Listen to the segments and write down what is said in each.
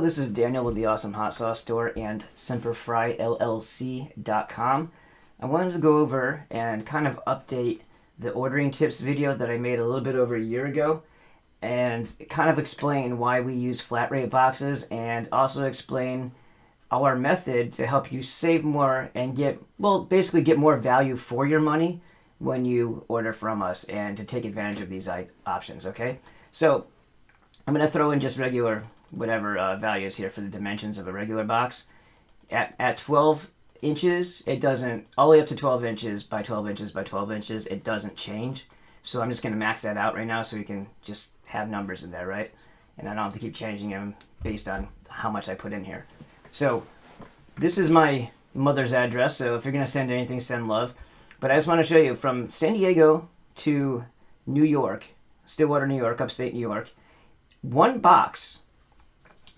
this is Daniel with the Awesome Hot Sauce Store and Semper Fry LLC.com. I wanted to go over and kind of update the ordering tips video that I made a little bit over a year ago and kind of explain why we use flat rate boxes and also explain our method to help you save more and basically get more value for your money when you order from us and to take advantage of these options, okay? So I'm going to throw in just regular whatever values here for the dimensions of a regular box. At 12 inches, it doesn't, all the way up to 12 inches by 12 inches by 12 inches, it doesn't change. So I'm just going to max that out right now so we can just have numbers in there, right? And I don't have to keep changing them based on how much I put in here. So this is my mother's address, so if you're going to send anything, send love. But I just want to show you from San Diego to New York, Stillwater, New York, upstate New York, one box.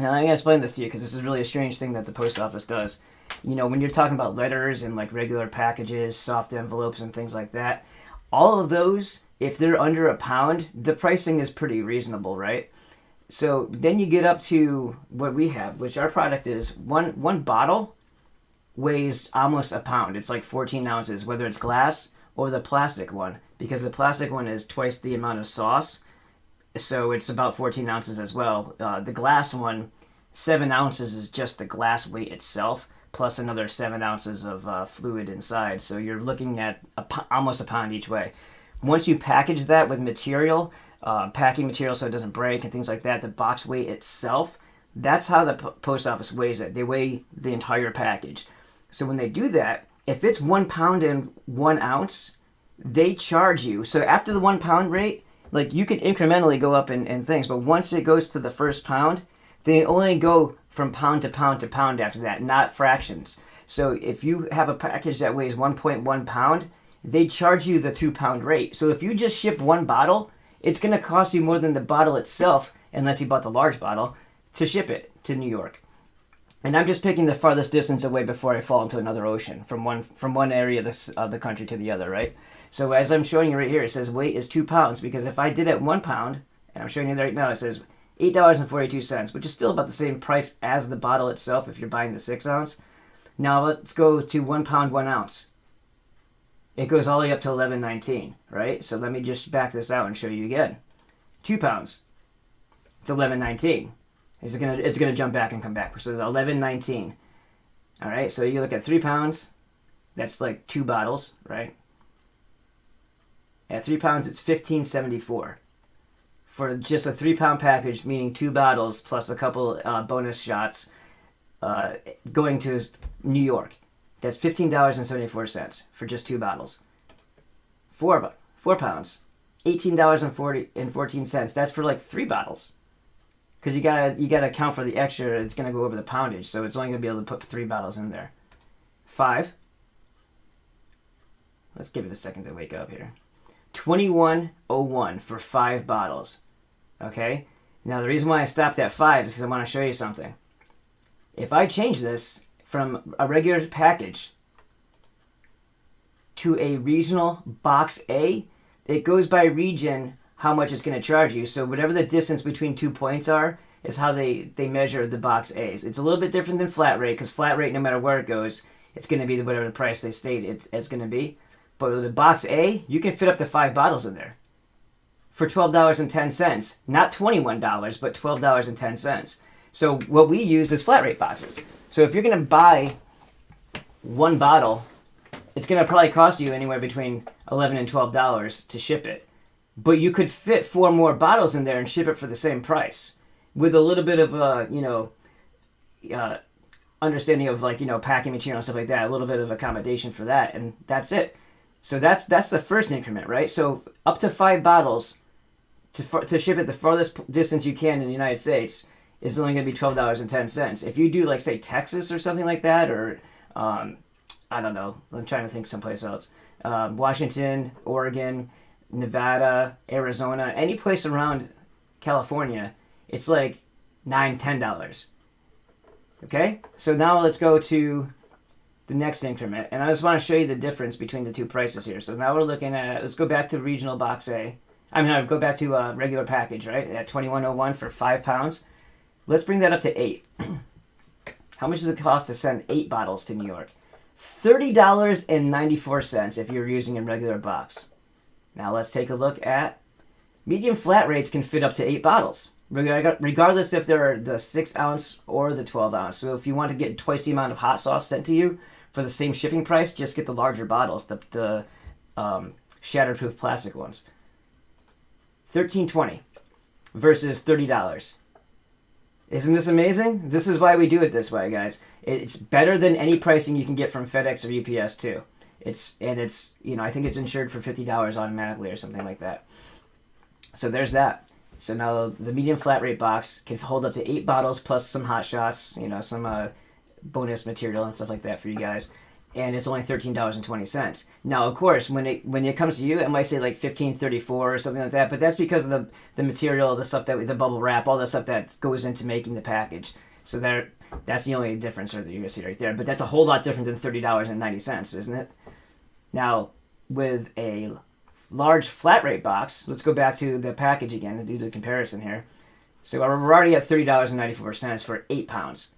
Now I'm going to explain this to you because this is really a strange thing that the post office does. You know, when you're talking about letters and like regular packages, soft envelopes and things like that, all of those, if they're under a pound, the pricing is pretty reasonable, right? So then you get up to what we have, which our product is one bottle weighs almost a pound. It's like 14 ounces, whether it's glass or the plastic one, because the plastic one is twice the amount of sauce. So it's about 14 ounces as well. The glass one, 7 ounces is just the glass weight itself, plus another 7 ounces of fluid inside. So you're looking at almost a pound each way. Once you package that with material, packing material so it doesn't break and things like that, the box weight itself, that's how the post office weighs it. They weigh the entire package. So when they do that, if it's 1 pound and 1 ounce, they charge you. So after the 1 pound rate, like you can incrementally go up in things, but once it goes to the first pound, they only go from pound to pound to pound after that, not fractions. So if you have a package that weighs 1.1 pound, they charge you the 2 pound rate. So if you just ship one bottle, it's going to cost you more than the bottle itself, unless you bought the large bottle, to ship it to New York. And I'm just picking the farthest distance away before I fall into another ocean, from one area of the country to the other, right? So as I'm showing you right here, it says weight is 2 pounds, because if I did it 1 pound, and I'm showing you right now, it says $8.42, which is still about the same price as the bottle itself if you're buying the 6 ounce. Now let's go to 1 pound, 1 ounce. It goes all the way up to $11.19, right? So let me just back this out and show you again. 2 pounds, it's $11.19. It's gonna jump back and come back. So $11.19. All right. So you look at 3 pounds. That's like 2 bottles, right? At 3 pounds, it's $15.74 for just a 3 pound package, meaning 2 bottles plus a couple bonus shots going to New York. That's $15.74 for just 2 bottles. 4 pounds, $18.14. That's for like 3 bottles. Because you gotta account for the extra. It's gonna go over the poundage, so it's only gonna be able to put 3 bottles in there. 5. Let's give it a second to wake up here. $21.01 for 5 bottles. Okay. Now the reason why I stopped at 5 is because I want to show you something. If I change this from a regular package to a regional box A, it goes by region how much it's going to charge you. So whatever the distance between 2 points are is how they measure the box A's. It's a little bit different than flat rate, because flat rate, no matter where it goes, it's going to be whatever the price they state it's going to be. But with the box A, you can fit up to 5 bottles in there for $12.10. Not $21, but $12.10. So what we use is flat rate boxes. So if you're going to buy 1 bottle, it's going to probably cost you anywhere between $11 and $12 to ship it. But you could fit 4 more bottles in there and ship it for the same price, with a little bit of understanding of packing material and stuff like that, a little bit of accommodation for that, and that's it. So that's the first increment, right? So up to 5 bottles to ship it the farthest distance you can in the United States is only going to be $12.10. If you do like say Texas or something like that, or I don't know, I'm trying to think someplace else, Washington, Oregon, Nevada, Arizona, any place around California, it's like $9, $10. Okay, so now let's go to the next increment, and I just want to show you the difference between the 2 prices here. So now we're looking at, let's go back to regional box A. I'll go back to regular package, right? At $21.01 for 5 pounds. Let's bring that up to 8. How much does it cost to send 8 bottles to New York? $30.94 if you're using a regular box. Now let's take a look at medium flat rates can fit up to 8 bottles, regardless if they're the 6 ounce or the 12 ounce. So if you want to get twice the amount of hot sauce sent to you for the same shipping price, just get the larger bottles, the shatterproof plastic ones. $13.20 versus $30. Isn't this amazing? This is why we do it this way, guys. It's better than any pricing you can get from FedEx or UPS too. I think it's insured for $50 automatically or something like that. So there's that. So now the medium flat rate box can hold up to 8 bottles plus some hot shots, some bonus material and stuff like that for you guys. And it's only $13.20. Now, of course, when it comes to you, it might say like $15.34 or something like that, but that's because of the material, the stuff the bubble wrap, all the stuff that goes into making the package. So that's the only difference that you're gonna see right there. But that's a whole lot different than $30.90, isn't it? Now, with a large flat rate box, let's go back to the package again and do the comparison here. So we're already at $30.94 for 8 pounds,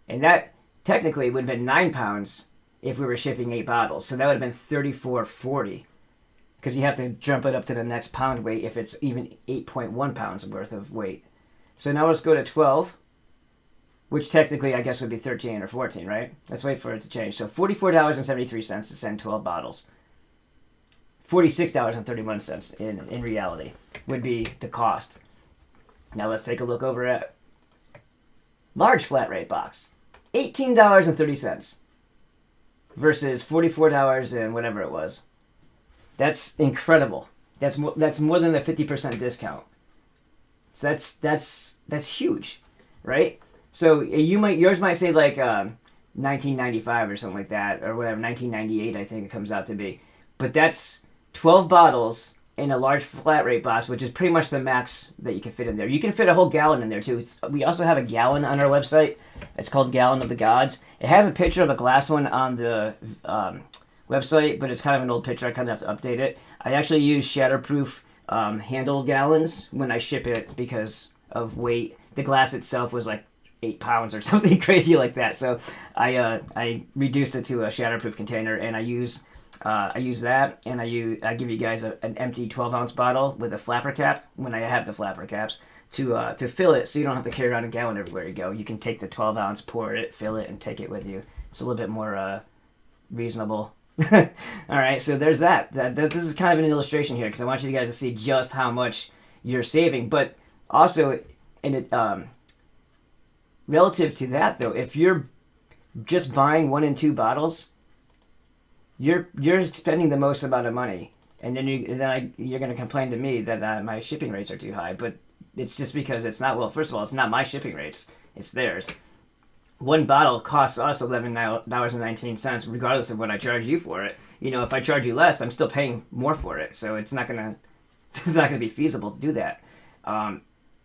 and that technically would have been 9 pounds if we were shipping 8 bottles. So that would have been $34.40, because you have to jump it up to the next pound weight if it's even 8.1 pounds worth of weight. So now let's go to 12, which technically I guess would be 13 or 14, right? Let's wait for it to change. So $44.73 to send 12 bottles. $46.31 in reality would be the cost. Now let's take a look over at large flat rate box. $18.30 versus $44 and whatever it was. That's incredible. That's more than a 50% discount. So that's huge, right? So yours might say like 1995 or something like that, or whatever, 1998 I think it comes out to be. But that's 12 bottles in a large flat rate box, which is pretty much the max that you can fit in there. You can fit a whole gallon in there too. We also have a gallon on our website. It's called Gallon of the Gods. It has a picture of a glass one on the website, but it's kind of an old picture. I kind of have to update it. I actually use shatterproof handle gallons when I ship it because of weight. The glass itself was like 8 pounds or something crazy like that. So I reduced it to a shatterproof container, and I use that, and I give you guys an empty 12-ounce bottle with a flapper cap when I have the flapper caps to fill it, so you don't have to carry around a gallon everywhere you go. You can take the 12-ounce, pour it, fill it, and take it with you. It's a little bit more reasonable. All right, so there's that. This is kind of an illustration here because I want you guys to see just how much you're saving. But also, relative to that, though, if you're just buying 1 and 2 bottles, you're spending the most amount of money, and then you're going to complain to me that my shipping rates are too high. But it's just because it's not. Well, first of all, it's not my shipping rates; it's theirs. 1 bottle costs us $11.19, regardless of what I charge you for it. If I charge you less, I'm still paying more for it. So it's not gonna be feasible to do that. A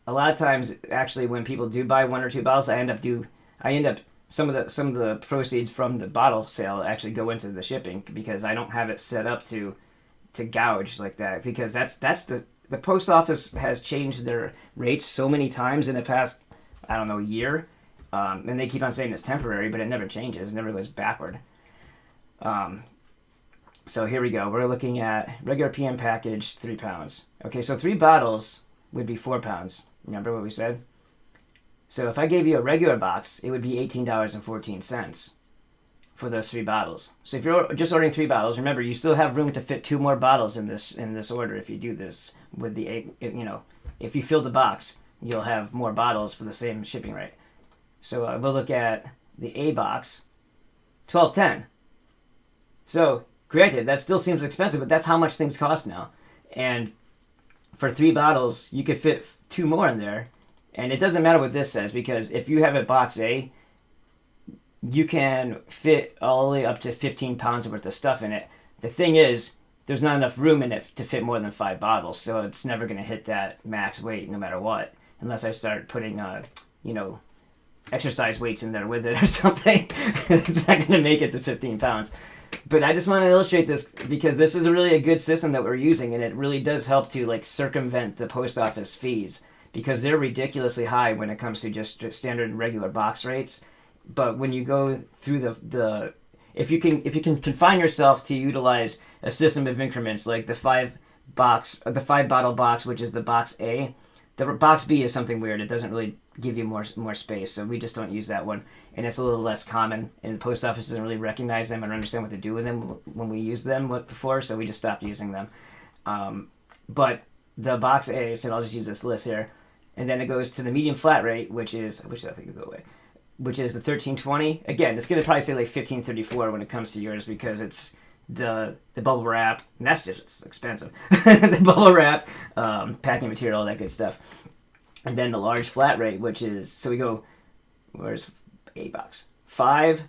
lot of times, actually, when people do buy 1 or 2 bottles, I end up some of the proceeds from the bottle sale actually go into the shipping, because I don't have it set up to gouge like that, because that's the post office has changed their rates so many times in the past, I don't know, year, and they keep on saying it's temporary, but it never changes, it never goes backward. So here we go. We're looking at regular PM package, 3 pounds. Okay, so 3 bottles would be 4 pounds. Remember what we said? So if I gave you a regular box, it would be $18.14 for those 3 bottles. So if you're just ordering 3 bottles, remember, you still have room to fit 2 more bottles in this order if you do this with the, if you fill the box, you'll have more bottles for the same shipping rate. So we'll look at the A box, $12.10. So granted, that still seems expensive, but that's how much things cost now. And for 3 bottles, you could fit 2 more in there. And it doesn't matter what this says, because if you have a box A, you can fit all the way up to 15 pounds worth of stuff in it. The thing is, there's not enough room in it to fit more than 5 bottles, so it's never going to hit that max weight no matter what, unless I start putting, exercise weights in there with it or something. It's not going to make it to 15 pounds. But I just want to illustrate this because this is really a good system that we're using, and it really does help to circumvent the post office fees. because they're ridiculously high when it comes to just standard regular box rates. But when you go through the if you can confine yourself to utilize a system of increments like the 5 bottle box, which is the box A. The box B is something weird. It doesn't really give you more space, so we just don't use that one, and it's a little less common. And the post office doesn't really recognize them and understand what to do with them when we used them before, so we just stopped using them. But the box A, so I'll just use this list here, and then it goes to the medium flat rate, which is, I wish that thing would go away, which is the 1320. Again, it's going to probably say like 1534 when it comes to yours because it's the bubble wrap, and that's just expensive. The bubble wrap, packing material, all that good stuff. And then the large flat rate, which is, so we go, where's A box? 5,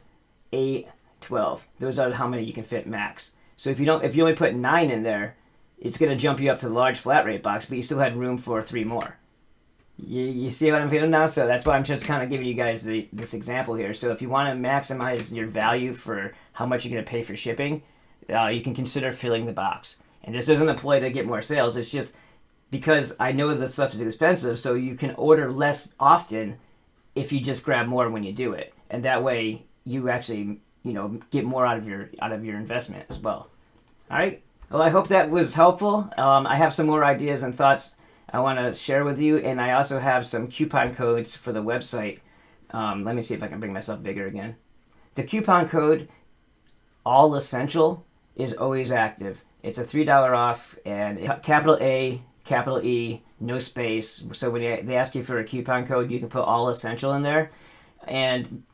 8, 12. Those are how many you can fit max. So if you only put 9 in there, it's going to jump you up to the large flat rate box, but you still had room for 3 more. You see what I'm feeling now? So that's why I'm just kind of giving you guys this example here. So if you want to maximize your value for how much you're going to pay for shipping, you can consider filling the box. And this doesn't apply to get more sales. It's just because I know that stuff is expensive, so you can order less often if you just grab more when you do it. And that way you actually, get more out of your investment as well. All right? Well, I hope that was helpful. I have some more ideas and thoughts I want to share with you, and I also have some coupon codes for the website. Let me see if I can bring myself bigger again. The coupon code, All Essential, is always active. It's a $3 off, and capital A, capital E, no space. So when they ask you for a coupon code, you can put All Essential in there. And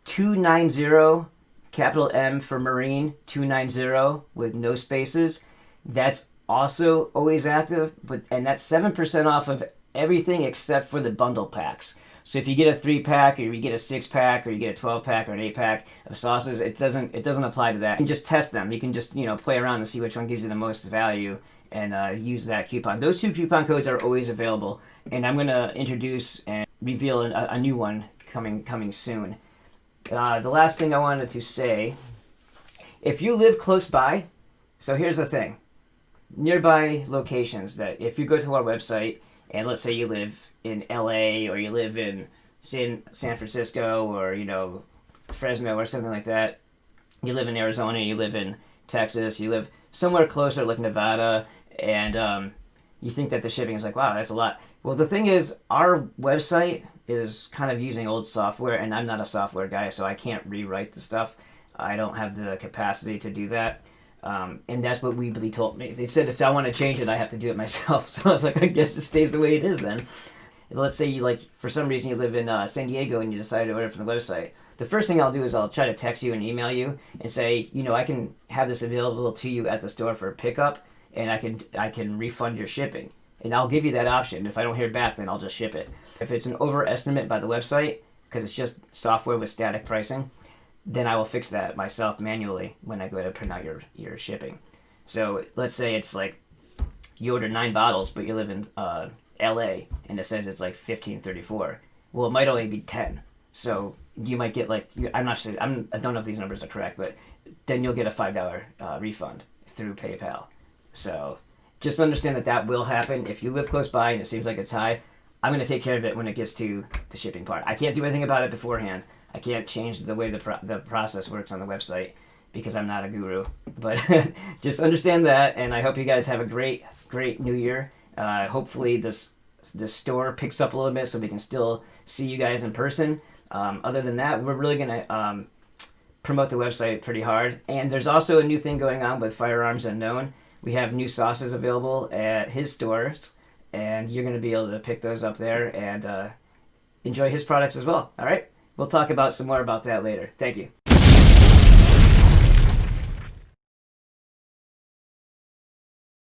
290, capital M for Marine, 290 with no spaces. That's also always active, and that's 7% off of everything except for the bundle packs. So if you get a 3-pack, or you get a 6-pack, or you get a 12-pack, or an 8-pack of sauces, it doesn't apply to that. You can just test them. You can just play around and see which one gives you the most value, and use that coupon. Those 2 coupon codes are always available, and I'm going to introduce and reveal a new one coming soon. The last thing I wanted to say, if you live close by, so here's the thing. Nearby locations that if you go to our website, and let's say you live in LA, or you live in San Francisco, or Fresno or something like that, you live in Arizona, you live in Texas, you live somewhere closer like Nevada, and you think that the shipping is like, wow, that's a lot. Well, the thing is, our website is kind of using old software, and I'm not a software guy, so I can't rewrite the stuff. I don't have the capacity to do that. And that's what Weebly told me. They said if I want to change it, I have to do it myself. So I was like, I guess it stays the way it is then. Let's say you for some reason you live in San Diego and you decide to order from the website. The first thing I'll do is I'll try to text you and email you and say, I can have this available to you at the store for pickup, and I can refund your shipping. And I'll give you that option. If I don't hear back, then I'll just ship it. If it's an overestimate by the website, because it's just software with static pricing, then I will fix that myself manually when I go to print out your shipping. So let's say it's like you order 9 bottles, but you live in LA, and it says it's like $15.34. Well, it might only be 10. So you might get I'm not sure. I don't know if these numbers are correct, but then you'll get a $5 refund through PayPal. So just understand that will happen. If you live close by and it seems like it's high, I'm going to take care of it when it gets to the shipping part. I can't do anything about it beforehand. I can't change the way the process works on the website because I'm not a guru. But just understand that, and I hope you guys have a great new year. Hopefully this store picks up a little bit so we can still see you guys in person. Other than that, we're really going to promote the website pretty hard. And there's also a new thing going on with Firearms Unknown. We have new sauces available at his stores, and you're going to be able to pick those up there and enjoy his products as well. All right? We'll talk about some more about that later. Thank you.